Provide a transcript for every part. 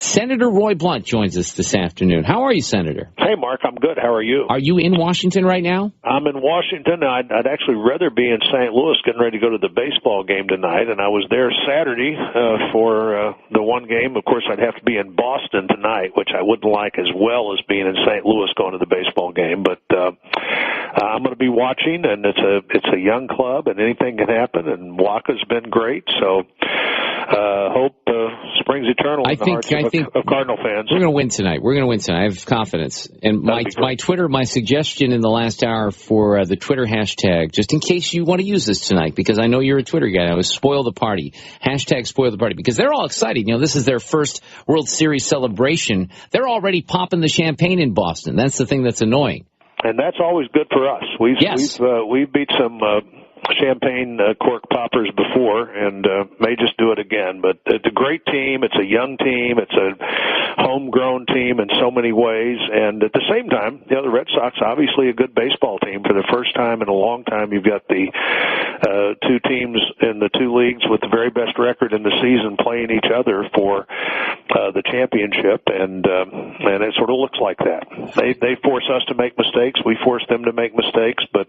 Senator Roy Blunt joins us this afternoon. How are you, Senator? Hey, Mark, I'm good. How are you? Are you in Washington right now? I'm in Washington. I'd actually rather be in St. Louis getting ready to go to the baseball game tonight, and I was there Saturday for the one game. Of course, I'd have to be in Boston tonight, which I wouldn't like as well as being in St. Louis going to the baseball game, but I'm going to be watching, and it's a young club, and anything can happen, and Waka's been great, so hope springs eternal in the hearts of Cardinal fans. We're going to win tonight. I have confidence. And my suggestion in the last hour for the Twitter hashtag, just in case you want to use this tonight, because I know you're a Twitter guy, was spoil the party. Hashtag spoil the party, because they're all excited. This is their first World Series celebration. They're already popping the champagne in Boston. That's the thing that's annoying. And that's always good for us. We've beat some champagne cork poppers before, and may just do it again. But it's a great team. It's a young team. It's a homegrown team in so many ways. And at the same time, the Red Sox obviously a good baseball team. For the first time in a long time, you've got the two teams in the two leagues with the very best record in the season playing each other for the championship, and it sort of looks like that. They force us to make mistakes. We force them to make mistakes, but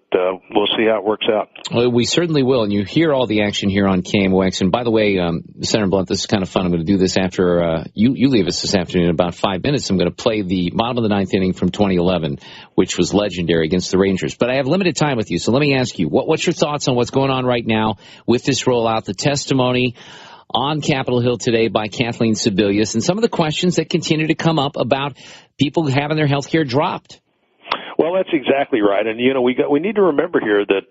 we'll see how it works out. Well, we certainly will, and you hear all the action here on KMOX. And by the way, Senator Blunt, this is kind of fun. I'm going to do this after you leave us this afternoon in about 5 minutes. I'm going to play the bottom of the ninth inning from 2011, which was legendary against the Rangers. But I have limited time with you, so let me ask you, what's your thoughts on what's going on right now with this rollout, the testimony on Capitol Hill today by Kathleen Sebelius, and some of the questions that continue to come up about people having their health care dropped? Well, that's exactly right, and we need to remember here that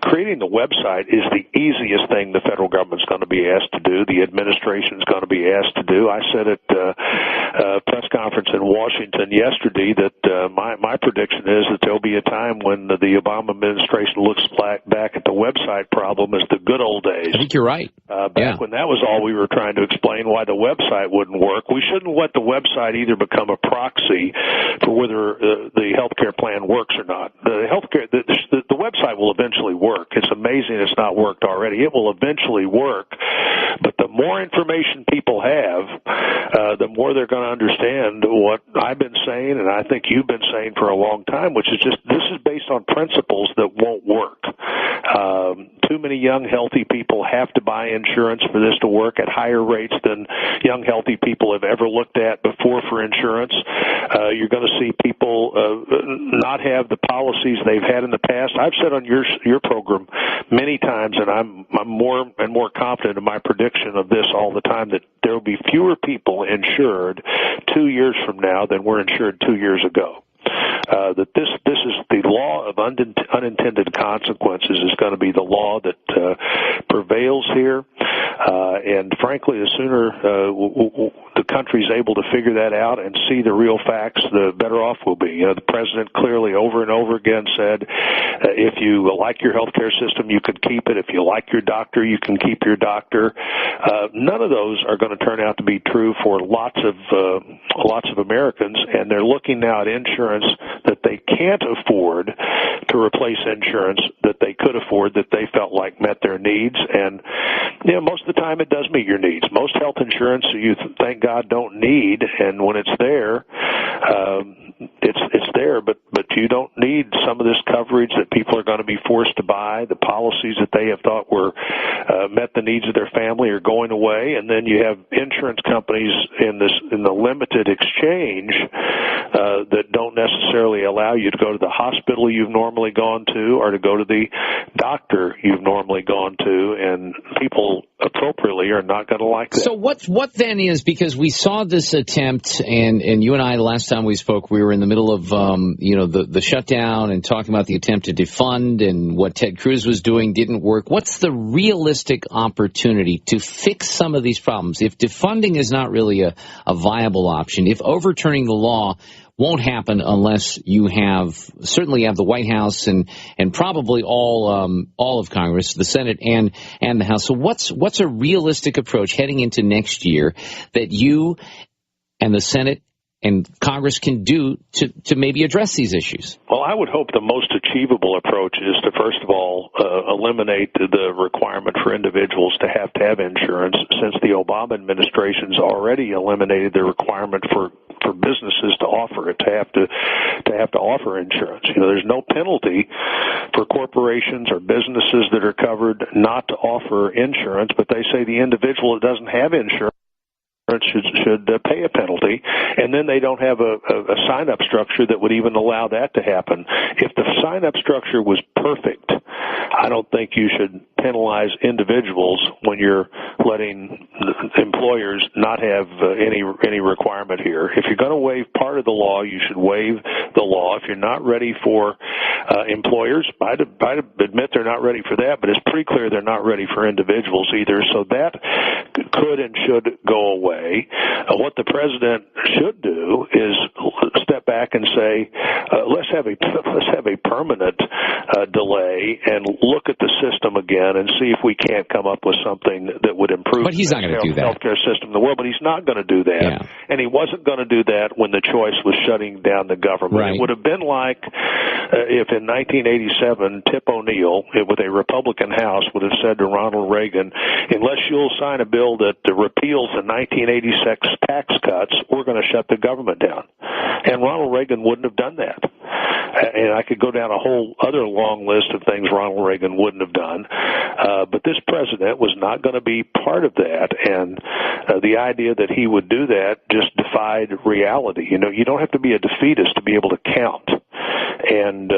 creating the website is the easiest thing the federal government's going to be asked to do. The administration's going to be asked to do. I said at a press conference in Washington yesterday that my prediction is that there'll be a time when the Obama administration looks back at the website problem as the good old days. I think you're right. Back when that was all we were trying to explain why the website wouldn't work. We shouldn't let the website either become a proxy for whether the healthcare plan works or not. The website will eventually work. It's amazing it's not worked already. It will eventually work, but the more information people have, the more they're going to understand what I've been saying, and I think you've been saying for a long time, which is just this is based on principles that won't work. Too many young, healthy people have to buy insurance for this to work at higher rates than young, healthy people have ever looked at before for insurance. You're going to see people not have the policies they've had in the past. I've said on your program many times, and I'm more and more confident in my prediction of this all the time, that there will be fewer people insured 2 years from now than were insured 2 years ago. That this is the law of unintended consequences is going to be the law that prevails here. And frankly, the sooner the country's able to figure that out and see the real facts, the better off we'll be. The president clearly over and over again said, if you like your health care system, you can keep it. If you like your doctor, you can keep your doctor. None of those are going to turn out to be true for lots of Americans, and they're looking now at insurance that they can't afford to replace insurance that they could afford that they felt like met their needs. And most of the time it does meet your needs. Most health insurance you thank God don't need, and when it's there, it's there, but you don't need some of this coverage that people are going to be forced to buy. The policies that they have thought were met the needs of their family are going away, and then you have insurance companies in the limited exchange that don't necessarily allow you to go to the hospital you've normally gone to or to go to the doctor you've normally gone to, and people appropriately are not going to like that. So what then is, because we saw this attempt, and you and I, the last time we spoke, we were in the middle of the shutdown and talking about the attempt to defund, and what Ted Cruz was doing didn't work. What's the realistic opportunity to fix some of these problems? If defunding is not really a viable option, if overturning the law won't happen unless you certainly have the White House and probably all of Congress, the Senate and the House. So what's a realistic approach heading into next year that you and the Senate and Congress can do to maybe address these issues? Well, I would hope the most achievable approach is to, first of all, eliminate the requirement for individuals to have insurance, since the Obama administration's already eliminated the requirement for businesses to offer it, to have to offer insurance. There's no penalty for corporations or businesses that are covered not to offer insurance, but they say the individual that doesn't have insurance should pay a penalty, and then they don't have a sign-up structure that would even allow that to happen. If the sign-up structure was perfect, I don't think you should penalize individuals when you're letting employers not have any requirement here. If you're going to waive part of the law, you should waive the law. If you're not ready for employers, I'd admit they're not ready for that, but it's pretty clear they're not ready for individuals either, so that could and should go away. What the president should do is step back and say, let's have a permanent delay and look at the system again and see if we can't come up with something that would improve but he's not going to do that. Healthcare system in the world. But he's not going to do that, yeah. And he wasn't going to do that when the choice was shutting down the government. Right. It would have been like if in 1987 Tip O'Neill, with a Republican House, would have said to Ronald Reagan, unless you'll sign a bill that repeals the 1986 tax cuts, we're going to shut the government down. And Ronald Reagan wouldn't have done that. And I could go down a whole other long list of things Ronald Reagan wouldn't have done. But this president was not going to be part of that. And the idea that he would do that just defied reality. You don't have to be a defeatist to be able to count. And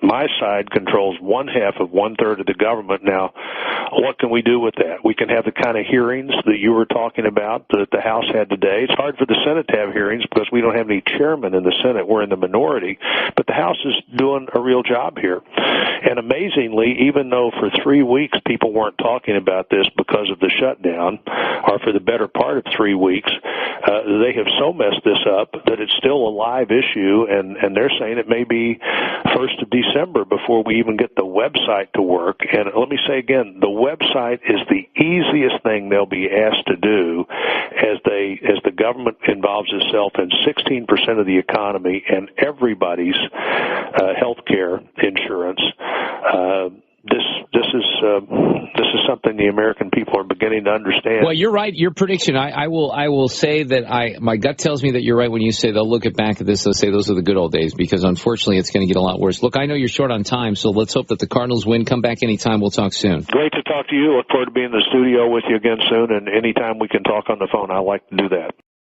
my side controls 1/2 of 1/3 of the government. Now, what can we do with that? We can have the kind of hearings that you were talking about that the House had today. It's hard for the Senate to have hearings because we don't have any chairman in the Senate. We're in the minority. But the House is doing a real job here. And amazingly, even though for 3 weeks people weren't talking about this because of the shutdown, or for the better part of 3 weeks, they have so messed this up that it's still a live issue, and they're saying it may be 1st of December before we even get the website to work. And let me say again, the website is the easiest thing they'll be asked to do as the government involves itself in 16% of the economy and everybody's health care insurance. This is something the American people are beginning to understand. Well, you're right. Your prediction, I will say that my gut tells me that you're right when you say they'll look back at this, they'll say those are the good old days, because unfortunately it's going to get a lot worse. Look, I know you're short on time, so let's hope that the Cardinals win. Come back anytime. We'll talk soon. Great to talk to you. Look forward to being in the studio with you again soon, and anytime we can talk on the phone, I like to do that.